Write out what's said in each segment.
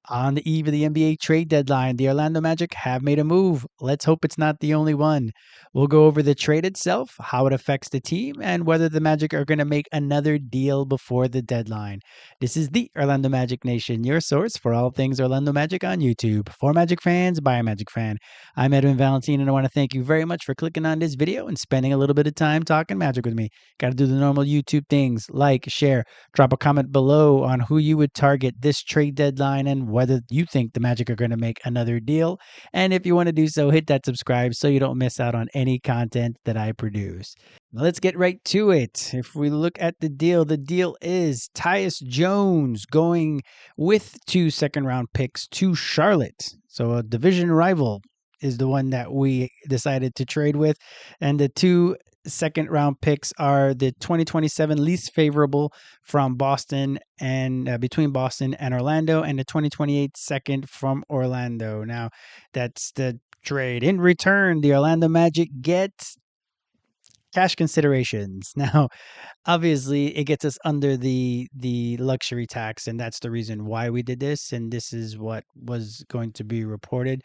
On the eve of the NBA trade deadline, the Orlando Magic have made a move. Let's hope it's not the only one. We'll go over the trade itself, how it affects the team, and whether the Magic are going to make another deal before the deadline. This is the Orlando Magic Nation, your source for all things Orlando Magic on YouTube. For Magic fans, by a Magic fan. I'm Edwin Valentine, and I want to thank you very much for clicking on this video and spending a little bit of time talking Magic with me. Got to do the normal YouTube things, like, share, drop a comment below on who you would target this trade deadline and whether you think the Magic are going to make another deal. And if you want to do so, hit that subscribe so you don't miss out on any content that I produce. Now let's get right to it. If we look at the deal is Tyus Jones going with 2 second-round picks to Charlotte. So a division rival is the one that we decided to trade with. And the 2 second-round picks are the 2027 least favorable from Boston and between Boston and Orlando, and the 2028 second from Orlando. Now, that's the trade. In return, the Orlando Magic get cash considerations. Now, obviously, it gets us under the luxury tax, and that's the reason why we did this. And this is what was going to be reported.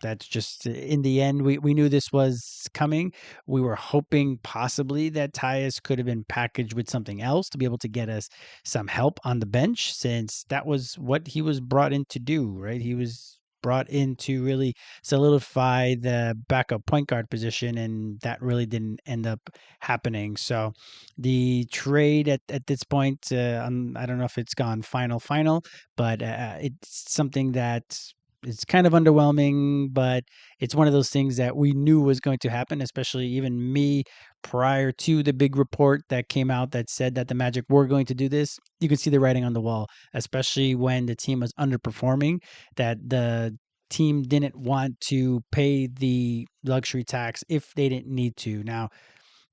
That's just in the end, we knew this was coming. We were hoping possibly that Tyus could have been packaged with something else to be able to get us some help on the bench, since that was what he was brought in to do, right? He was brought in to really solidify the backup point guard position, and that really didn't end up happening. So the trade at this point, I don't know if it's gone final, but it's something that it's kind of underwhelming, but it's one of those things that we knew was going to happen, especially even me prior to the big report that came out that said that the Magic were going to do this. You can see the writing on the wall, especially when the team was underperforming, that the team didn't want to pay the luxury tax if they didn't need to. Now,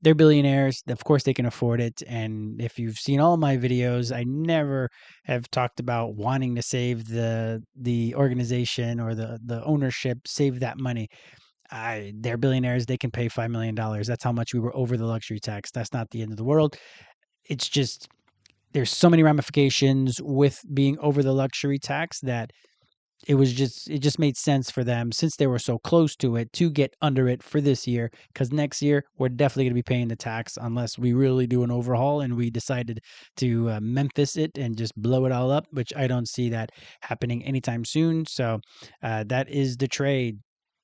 they're billionaires. Of course, they can afford it. And if you've seen all my videos, I never have talked about wanting to save the organization or the ownership, save that money. They're billionaires. They can pay $5 million. That's how much we were over the luxury tax. That's not the end of the world. It's just there's so many ramifications with being over the luxury tax that it just made sense for them, since they were so close to it, to get under it for this year, because next year we're definitely going to be paying the tax unless we really do an overhaul and we decided to Memphis it and just blow it all up, which I don't see that happening anytime soon. So that is the trade.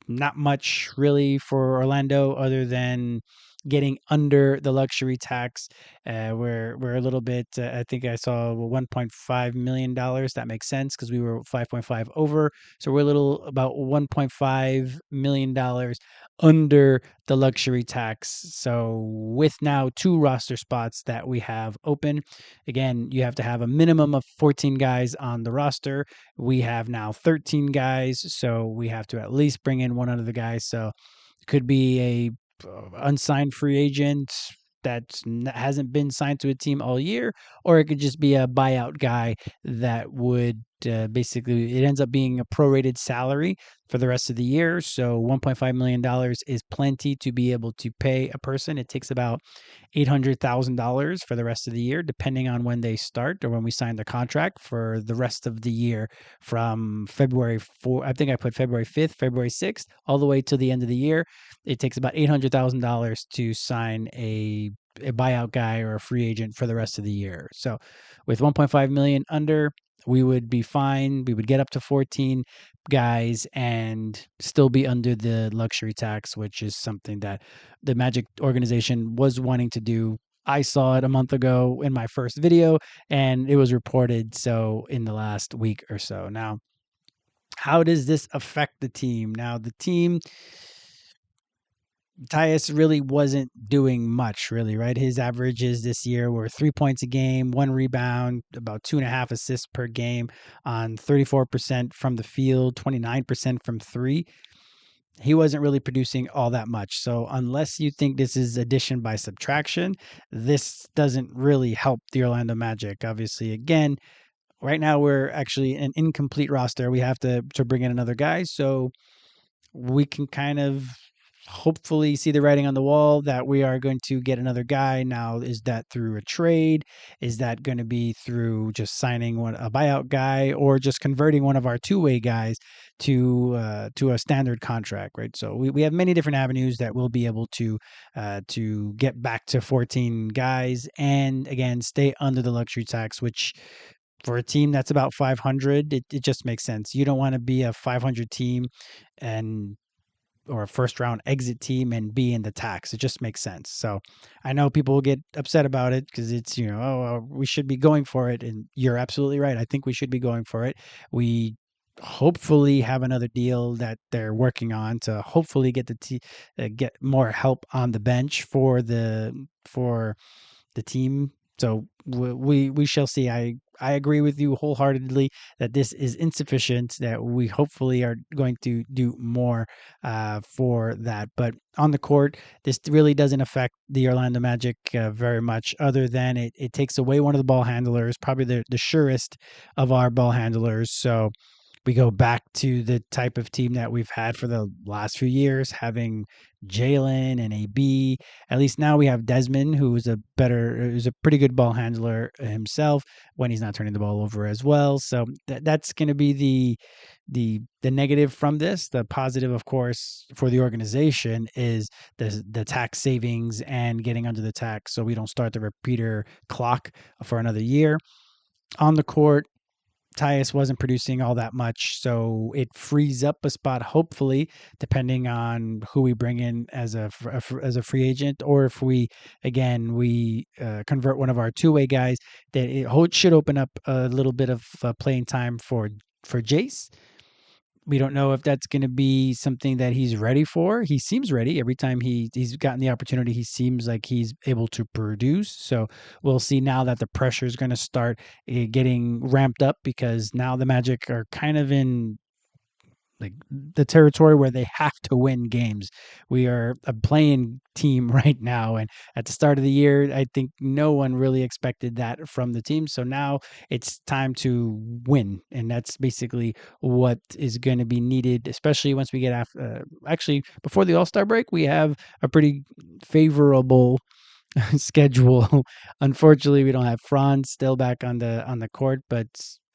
Not much really for Orlando other than getting under the luxury tax. We're a little bit. I think I saw $1.5 million. That makes sense because we were 5.5 over, so we're a little about $1.5 million under the luxury tax. So with now 2 roster spots that we have open, again, you have to have a minimum of 14 guys on the roster. We have now 13 guys, so we have to at least bring in one other guy. So it could be a unsigned free agent that hasn't been signed to a team all year, or it could just be a buyout guy that would basically, it ends up being a prorated salary for the rest of the year. So $1.5 million is plenty to be able to pay a person. It takes about $800,000 for the rest of the year, depending on when they start or when we sign the contract for the rest of the year, from February 4, I think I put February 5th, February 6th, all the way to the end of the year. It takes about $800,000 to sign a buyout guy or a free agent for the rest of the year. So with 1.5 million under, we would be fine. We would get up to 14 guys and still be under the luxury tax, which is something that the Magic organization was wanting to do. I saw it a month ago in my first video, and it was reported so in the last week or so. Now, how does this affect the team? Now, the team, Tyus really wasn't doing much, really, right? His averages this year were 3 points a game, 1 rebound, about 2.5 assists per game on 34% from the field, 29% from 3. He wasn't really producing all that much. So unless you think this is addition by subtraction, this doesn't really help the Orlando Magic. Obviously, again, right now we're actually an incomplete roster. We have to bring in another guy. So we can kind of hopefully see the writing on the wall that we are going to get another guy. Now, is that through a trade? Is that going to be through just signing a buyout guy, or just converting one of our two-way guys to a standard contract? Right. So we have many different avenues that we'll be able to get back to 14 guys, and again stay under the luxury tax, which for a team that's about 500, it just makes sense. You don't want to be a 500 team and or a first round exit team and be in the tax. It just makes sense. So I know people will get upset about it because it's, we should be going for it. And you're absolutely right. I think we should be going for it. We hopefully have another deal that they're working on to hopefully get get more help on the bench for the team. So we shall see. I agree with you wholeheartedly that this is insufficient. That we hopefully are going to do more for that. But on the court, this really doesn't affect the Orlando Magic very much, other than it takes away one of the ball handlers, probably the surest of our ball handlers. So we go back to the type of team that we've had for the last few years, having Jalen and AB. At least now we have Desmond, who's a pretty good ball handler himself when he's not turning the ball over as well. So that's going to be the negative from this. The positive, of course, for the organization is the tax savings and getting under the tax, so we don't start the repeater clock for another year. On the court, Tyus wasn't producing all that much, so it frees up a spot, hopefully, depending on who we bring in as as a free agent, or if we convert one of our two-way guys, that it should open up a little bit of playing time for Jace. We don't know if that's going to be something that he's ready for. He seems ready. Every time he's gotten the opportunity, he seems like he's able to produce. So we'll see now that the pressure is going to start getting ramped up, because now the Magic are kind of in like the territory where they have to win games. We are a playing team right now, and at the start of the year, I think no one really expected that from the team. So now it's time to win, and that's basically what is going to be needed, especially once we get actually before the All Star break. We have a pretty favorable schedule. Unfortunately, we don't have Franz still back on the court, but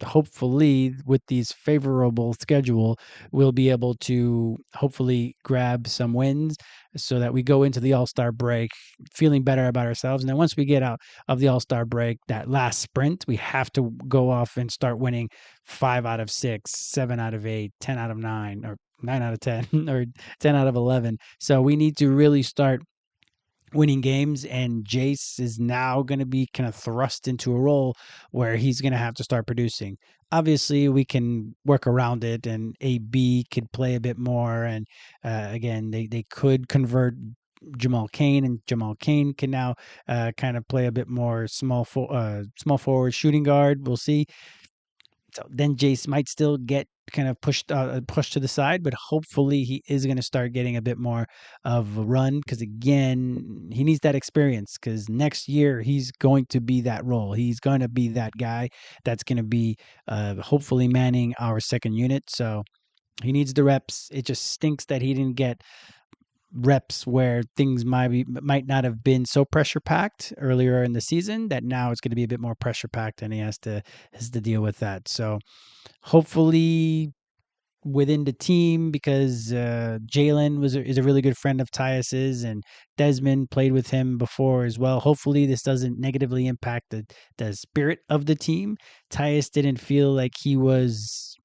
hopefully with these favorable schedule, we'll be able to hopefully grab some wins so that we go into the All-Star break feeling better about ourselves. And then once we get out of the All-Star break, that last sprint, we have to go off and start winning 5 out of 6, 7 out of 8, 10 out of 9, or 9 out of 10, or 10 out of 11. So we need to really start winning games, and Jace is now going to be kind of thrust into a role where he's going to have to start producing. Obviously, we can work around it, and AB could play a bit more. And again, they could convert Jamal Cain, and Jamal Cain can now kind of play a bit more small forward shooting guard. We'll see. So then Jace might still get kind of pushed to the side, but hopefully he is going to start getting a bit more of a run, because again, he needs that experience, because next year he's going to be that role. He's going to be that guy that's going to be hopefully manning our second unit. So he needs the reps. It just stinks that he didn't get reps where things might not have been so pressure packed earlier in the season, that now it's going to be a bit more pressure packed, and he has to deal with that. So hopefully within the team, because Jalen is a really good friend of Tyus's, and Desmond played with him before as well. Hopefully this doesn't negatively impact the spirit of the team. Tyus didn't feel like he was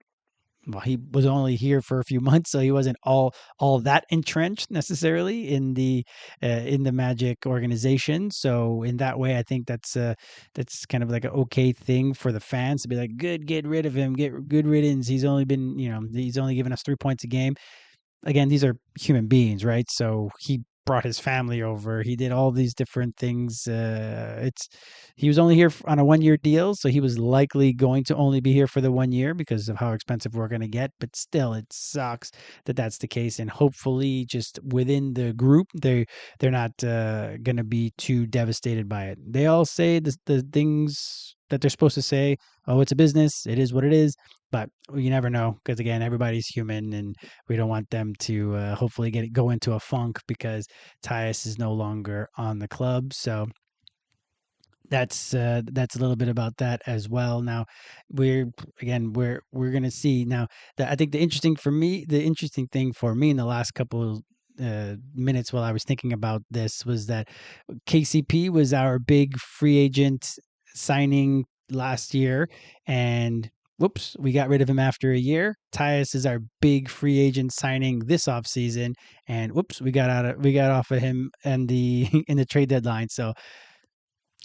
only here for a few months, so he wasn't all that entrenched necessarily in the Magic organization. So in that way, I think that's kind of like an okay thing for the fans to be like, good, get rid of him, get good riddance. He's only been, he's only given us 3 points a game. Again, these are human beings, right? So he brought his family over. He did all these different things. He was only here on a 1 year deal, so he was likely going to only be here for the 1 year because of how expensive we're going to get. But still, it sucks that that's the case. And hopefully, just within the group, they're not going to be too devastated by it. They all say the things that they're supposed to say, oh, it's a business, it is what it is. But you never know, because again, everybody's human, and we don't want them to hopefully go into a funk because Tyus is no longer on the club. So that's a little bit about that as well. Now, we're gonna see now. I think the interesting thing for me in the last couple minutes while I was thinking about this was that KCP was our big free agent signing last year, and whoops, we got rid of him after a year. Tyus is our big free agent signing this offseason, and whoops, we got off of him and the in the trade deadline. So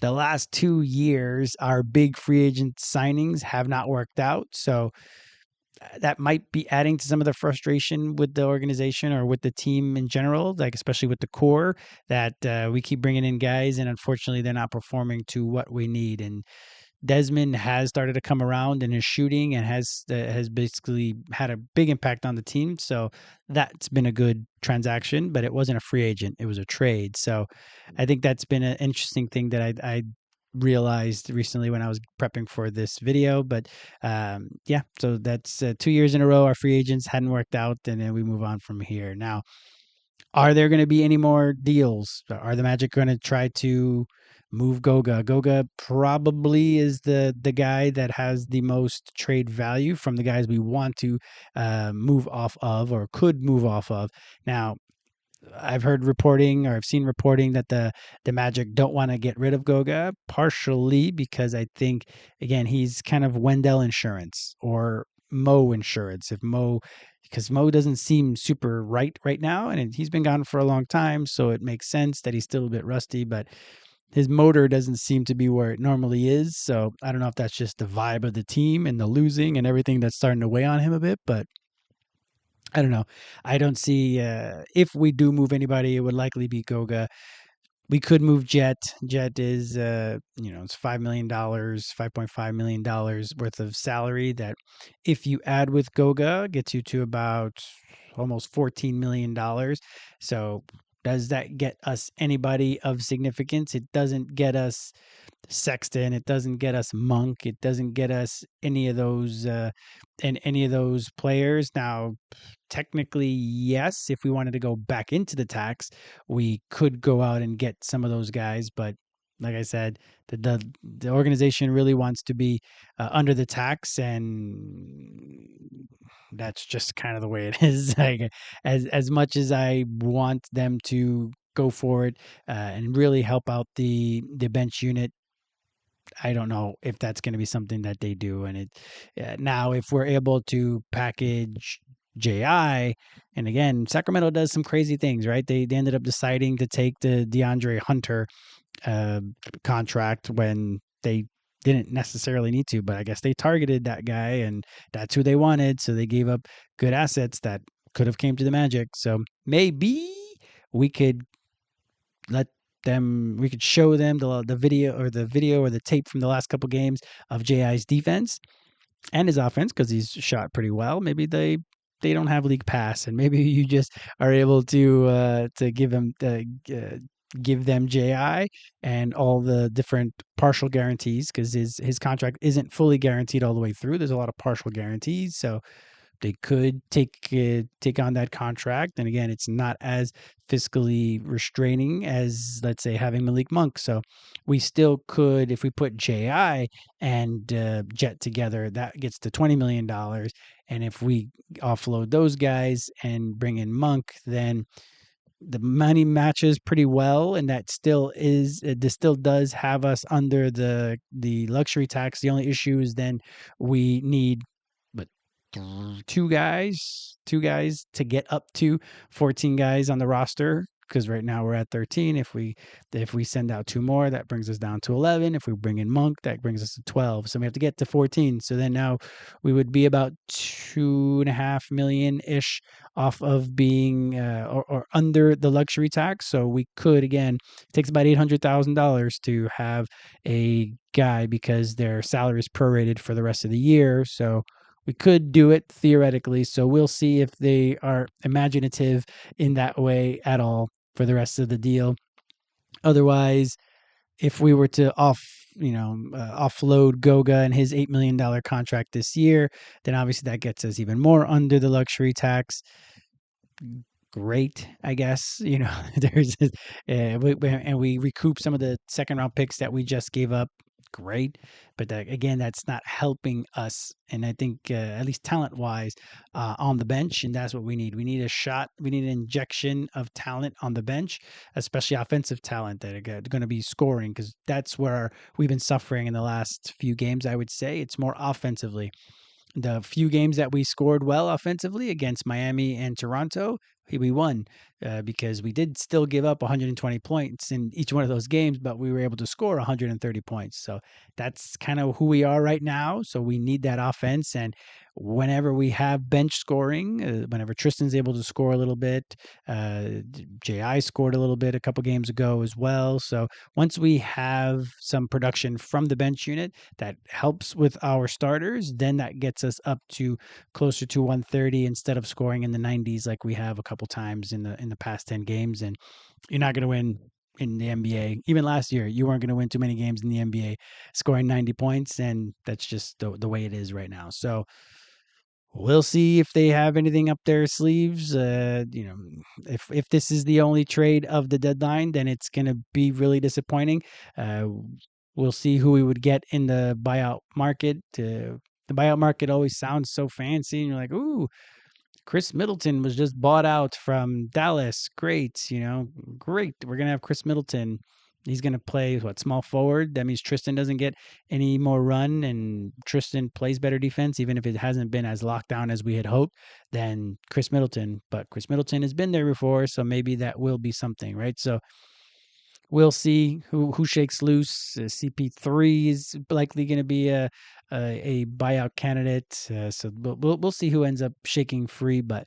the last 2 years, our big free agent signings have not worked out. So that might be adding to some of the frustration with the organization or with the team in general, like especially with the core, that we keep bringing in guys and unfortunately they're not performing to what we need. And Desmond has started to come around in his shooting and has basically had a big impact on the team. So that's been a good transaction, but it wasn't a free agent; it was a trade. So I think that's been an interesting thing that I realized recently when I was prepping for this video. But yeah, so that's 2 years in a row our free agents hadn't worked out, and then we move on from here. Now, are there going to be any more deals? Are the Magic going to try to move Goga? Goga probably is the guy that has the most trade value from the guys we want to move off of or could move off of. Now, I've heard reporting or I've seen reporting that the Magic don't want to get rid of Goga, partially because I think again he's kind of Wendell insurance or Mo insurance. If Mo, because Mo doesn't seem super right now, and he's been gone for a long time, so it makes sense that he's still a bit rusty, but his motor doesn't seem to be where it normally is. So I don't know if that's just the vibe of the team and the losing and everything that's starting to weigh on him a bit, but I don't know. I don't see if we do move anybody, it would likely be Goga. We could move Jet. Jet is it's $5 million, $5.5 million worth of salary that if you add with Goga gets you to about almost $14 million. So does that get us anybody of significance? It doesn't get us Sexton. It doesn't get us Monk. It doesn't get us any of those and any of those players. Now, technically, yes, if we wanted to go back into the tax, we could go out and get some of those guys. But like I said, the organization really wants to be under the tax, and that's just kind of the way it is. Like as much as I want them to go for it and really help out the bench unit, I don't know if that's going to be something that they do. And now, if we're able to package JI, and again, Sacramento does some crazy things, right? They ended up deciding to take the DeAndre Hunter uh, contract when they didn't necessarily need to, but I guess they targeted that guy, and that's who they wanted. So they gave up good assets that could have came to the Magic. So maybe we could let them we could show them the video or the tape from the last couple games of JI's defense and his offense because he's shot pretty well. Maybe they don't have league pass, and maybe you just are able to give them JI and all the different partial guarantees because his contract isn't fully guaranteed all the way through. There's a lot of partial guarantees, so they could take on that contract. And again, it's not as fiscally restraining as, let's say, having Malik Monk. So we still could, if we put JI and Jet together, that gets to $20 million. And if we offload those guys and bring in Monk, then the money matches pretty well, and that still is this still does have us under the luxury tax. The only issue is then we need but two guys to get up to 14 guys on the roster, because right now we're at 13. If we send out two more, that brings us down to 11. If we bring in Monk, that brings us to 12. So we have to get to 14. So then now we would be about 2.5 million ish off of being or under the luxury tax. So we could, again, it takes about $800,000 to have a guy because their salary is prorated for the rest of the year. So we could do it theoretically. So we'll see if they are imaginative in that way at all for the rest of the deal. Otherwise, if we were to offload Goga and his $8 million contract this year, then obviously that gets us even more under the luxury tax. Great, I guess. There's and we recoup some of the second round picks that we just gave up. Great, but again, that's not helping us. And I think at least talent wise, on the bench, and that's what we need. We need a shot. We need an injection of talent on the bench, especially offensive talent that are going to be scoring, because that's where we've been suffering in the last few games. I would say it's more offensively. The few games that we scored well offensively against Miami and Toronto, we won because we did still give up 120 points in each one of those games, but we were able to score 130 points. So that's kind of who we are right now. So we need that offense. And whenever we have bench scoring, whenever Tristan's able to score a little bit, J.I. scored a little bit a couple games ago as well. So once we have some production from the bench unit that helps with our starters, then that gets us up to closer to 130 instead of scoring in the 90s like we have a couple times in the past 10 games. And you're not going to win in the NBA. Even last year, you weren't going to win too many games in the NBA scoring 90 points, and that's just the way it is right now. So we'll see if they have anything up their sleeves. If this is the only trade of the deadline, then it's going to be really disappointing. We'll see who we would get in the buyout market. The buyout market always sounds so fancy, and you're like, ooh, Chris Middleton was just bought out from Dallas. Great, great. We're going to have Chris Middleton. He's going to play small forward. That means Tristan doesn't get any more run, and Tristan plays better defense, even if it hasn't been as locked down as we had hoped, than Chris Middleton. But Chris Middleton has been there before, so maybe that will be something, right? So we'll see who shakes loose. CP3 is likely going to be a buyout candidate. So we'll see who ends up shaking free, but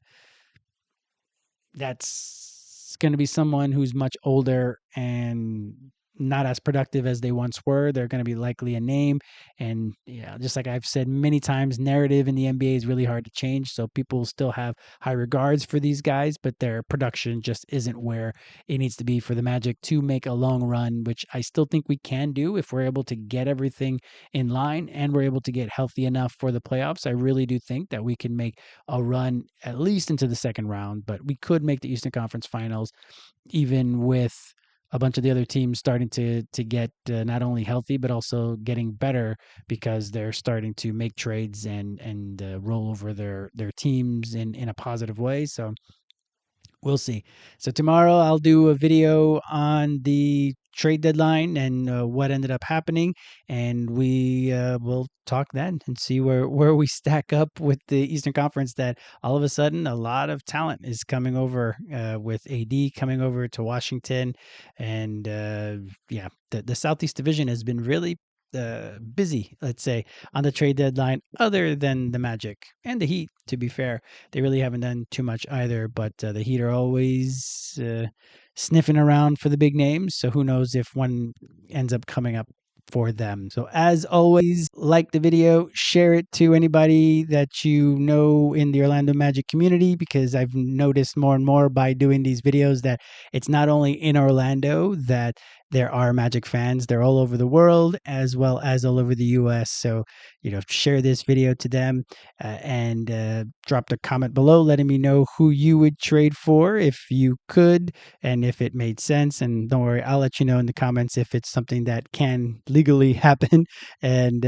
that's going to be someone who's much older and not as productive as they once were. They're going to be likely a name. And just like I've said many times, narrative in the NBA is really hard to change. So people still have high regards for these guys, but their production just isn't where it needs to be for the Magic to make a long run, which I still think we can do if we're able to get everything in line and we're able to get healthy enough for the playoffs. I really do think that we can make a run at least into the second round, but we could make the Eastern Conference Finals even with a bunch of the other teams starting to get not only healthy but also getting better because they're starting to make trades and roll over their teams in a positive way. So we'll see. So tomorrow I'll do a video on the trade deadline and what ended up happening, and we will talk then and see where we stack up with the Eastern Conference. That all of a sudden a lot of talent is coming over with AD coming over to Washington, and the Southeast Division has been really busy, let's say, on the trade deadline, other than the Magic and the Heat. To be fair, they really haven't done too much either, but the Heat are always sniffing around for the big names. So who knows if one ends up coming up for them. So as always, like the video, share it to anybody that you know in the Orlando Magic community, because I've noticed more and more by doing these videos that it's not only in Orlando that there are Magic fans. They're all over the world as well as all over the US. So, share this video to them and drop a comment below letting me know who you would trade for if you could and if it made sense. And don't worry, I'll let you know in the comments if it's something that can legally happen. And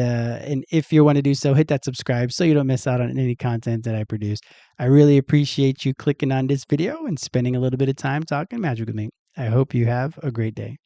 if you want to do so, hit that subscribe so you don't miss out on any content that I produce. I really appreciate you clicking on this video and spending a little bit of time talking Magic with me. I hope you have a great day.